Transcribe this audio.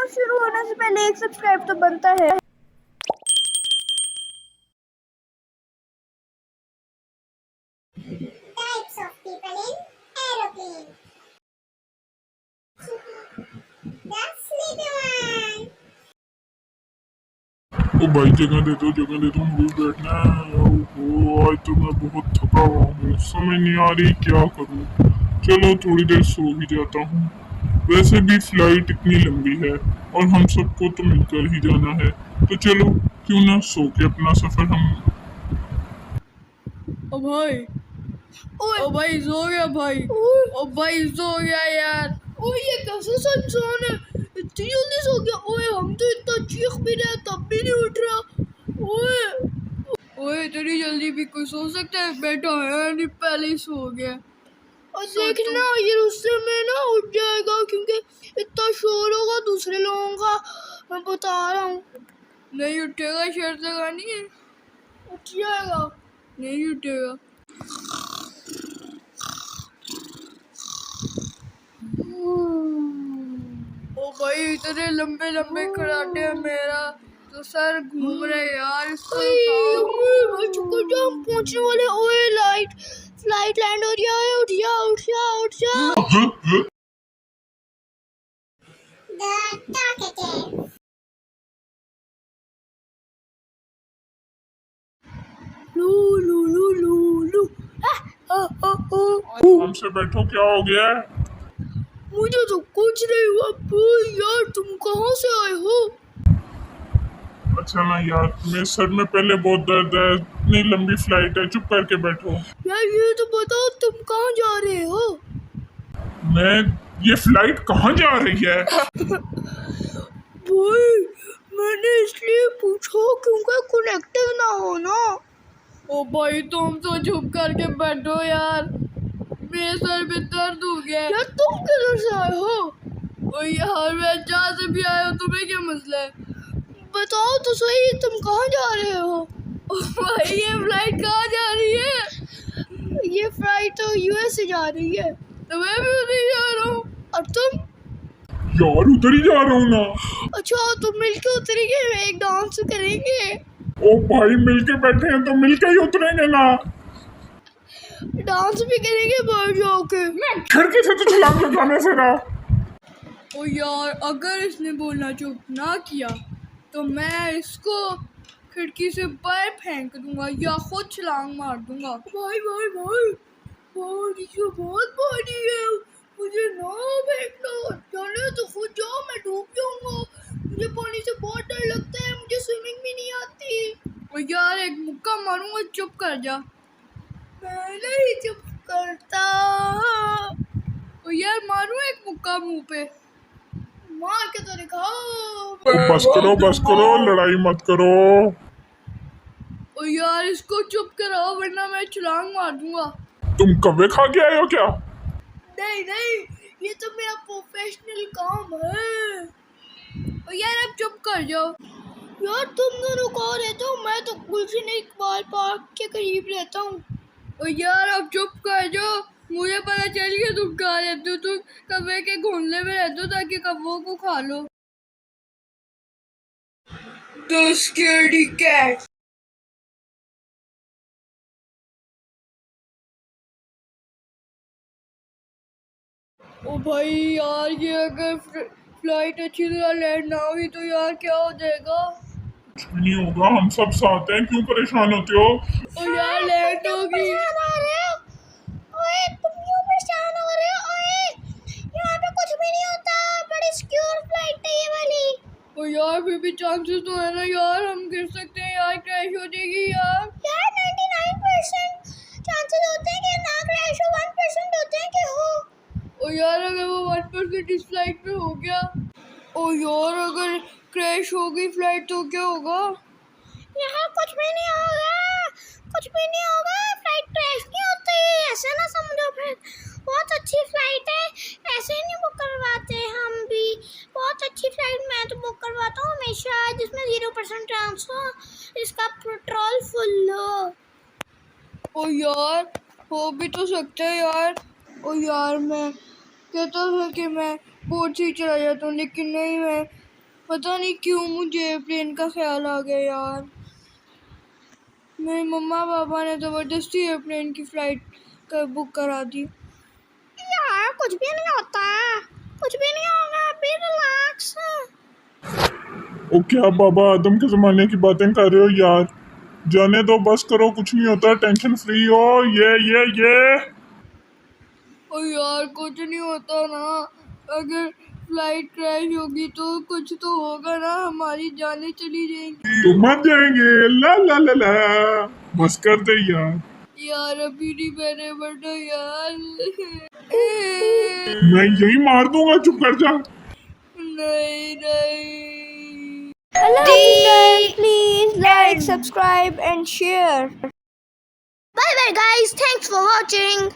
और शुरू होने से पहले एक सब्सक्राइब तो बनता है। Types of people in aeroplane. The sleepy one. ओ भाई जगह दे दो मुझे बैठना है। ओहो आज तो मैं बहुत थका हुआ हूँ, समझ नहीं आ रही क्या करूँ। चलो थोड़ी देर सो ही जाता हूँ। वैसे भी फ्लाइट इतनी लंबी है और हम सबको तो मिलकर ही जाना है, तो चलो क्यों ना सो के अपना सफर हम। ओ भाई सो गया भाई। ओ भाई सो गया यार। ओए ये कैसा इंसान है, इतनी जल्दी सो गया। ओए हम तो इतना चीख भी रहे तब भी नहीं उठ रहा। ओए इतनी जल्दी भी कोई सो सकता है? बेटा है नहीं, पहले ही सो गया। और देखना ये उससे में ना उठ जाएगा, क्योंकि इतना शोर होगा दूसरे लोगों का, मैं बता रहा हूँ। नहीं उठेगा, शर्त लगानी है। उठ जाएगा, नहीं उठेगा। ओ भाई इतने लंबे लंबे खड़ाटे हैं, मेरा तो सर घूम रहे यार। हम पहुंचने वाले। ओए फ्लाइट लैंड हो रही है। उठ जा। The talkative. लू। हमसे बैठो, क्या हो गया है? मुझे तो कुछ नहीं हुआ। यार तुम कहाँ से आए हो? अच्छा ना यार, मेरे सर में पहले बहुत दर्द है, इतनी लंबी फ्लाइट है, चुप करके बैठो। यार ये तो बताओ तुम कहाँ जा रहे हो? मैं ये फ्लाइट कहाँ जा रही है? भाई मैंने इसलिए पूछा क्योंकि कनेक्टिव ना हो ना। ओ भाई तुम तो चुप करके बैठो यार, मेरे सर में दर्द हो गया। यार तुम किधर से आए हो? ओ यार मैं जहाँ से भी आया हूँ, तुम्हें क्या मसला है? बताओ तो सही, तुम कहाँ जा रहे हो? ओ भाई ये फ्लाइट कहाँ जा रही है? ये फ्लाइट तो यूएस से जा रही है। तो मैं भी उधर ही जा रहा हूँ। और तुम? यार उधर ही जा रहा हूँ ना। अच्छा तो मिलके उतरेंगे, एक डांस करेंगे। ओ भाई मिलके बैठे हैं तो मिलके ही उतरेंगे ना। डांस भी करेंगे बाहर जाके। खिड़की से तो छलांग लगाने से ना। ओ यार अगर इसने बोलना चुप ना किया तो मैं इसको खिड़की से बाहर फेंक दूंगा या खुद छलांग मार दूंगा। भाई ये बहुत भारी है, मुझे ना फेंकना। जाने तो खुद जाओ, मैं डूब जाऊंगा। मुझे पानी से बहुत डर लगता है, मुझे स्विमिंग भी नहीं आती। ओ यार एक मुक्का मारूंगा, चुप कर जा। मैं नहीं चुप करता। ओ यार मारूं एक मुक्का मुंह पे? मार के तो दिखाओ। बस करो, लड़ाई मत करो। ओ यार इसको चुप कराओ वरना मैं छलांग मार दूंगा। तुम कब्बे खा के आए हो क्या? नहीं, ये तो मेरा प्रोफेशनल काम है। ओ यार अब चुप कर जाओ। यार तुम दोनों कहाँ रहते हो? मैं तो गुलशन इकबाल पार्क के करीब रहता हूँ। ओ यार अब चुप कर जाओ, मुझे पता चल गया तुम कहाँ रहते हो। तुम कब्बे के घोंसले में रहते हो ताकि कब्बों को खा लो। The scaredy cat. ओ भाई यार ये अगर फ्लाइट अच्छी तरह लैंड ना हुई तो यार क्या हो जाएगा? कुछ भी नहीं होगा, हम सब साथ हैं, क्यों परेशान होते हो? ओ यार लैंड होगी। ओए तुम क्यों परेशान हो रहे हो? ओए यहाँ पे कुछ भी नहीं होता, बड़ी सिक्योर फ्लाइट है ये वाली। ओ यार फिर भी चांसेस तो है ना यार, हम गिर सकते हैं यार, क्रैश हो जाएगी यार। यार 99% चांसेस होते हैं कि ना क्रैश हो, 1% होते हैं कि हो। ओ यार अगर वो 1% इस फ्लाइट पे हो गया, ओ यार अगर क्रैश हो गई फ्लाइट तो क्या होगा? यहाँ कुछ भी नहीं होगा, फ्लाइट क्रैश नहीं होती, ऐसे ना समझो। फिर बहुत अच्छी फ्लाइट है, ऐसे नहीं बुक करवाते हम भी। बहुत अच्छी फ्लाइट मैं तो बुक करवाता हूँ हमेशा, जिसमें 0% चांस हो इसका पेट्रोल फुल हो। ओ यार हो भी तो सकता है यार। ओ यार मैं कहता था कि मैं बोट से ही चला जाता हूँ, लेकिन नहीं, मैं पता नहीं क्यों मुझे एयरप्लेन का ख्याल आ गया यार। मेरे मम्मा पापा ने ज़बरदस्ती एयरप्लेन की फ़्लाइट बुक करा दी। यार कुछ भी नहीं होता, कुछ भी नहीं होगा, अभी रिलैक्स। ओ क्या बाबा आदम के जमाने की बातें कर रहे हो यार। जाने दो, बस करो, कुछ नहीं होता, टेंशन फ्री हो। ये और यार कुछ नहीं होता ना, अगर फ्लाइट क्रैश होगी तो कुछ तो होगा ना, हमारी जानें चली जाएंगी। तो मर जाएंगे। ला ला ला ला, बस कर दे यार। यार अभी नहीं मैंने बढ़ना यार। मैं यही मार दूंगा, चुप कर जा। नहीं नहीं। Allah Hafiz guys, please like, subscribe and share. Bye bye guys, thanks for watching.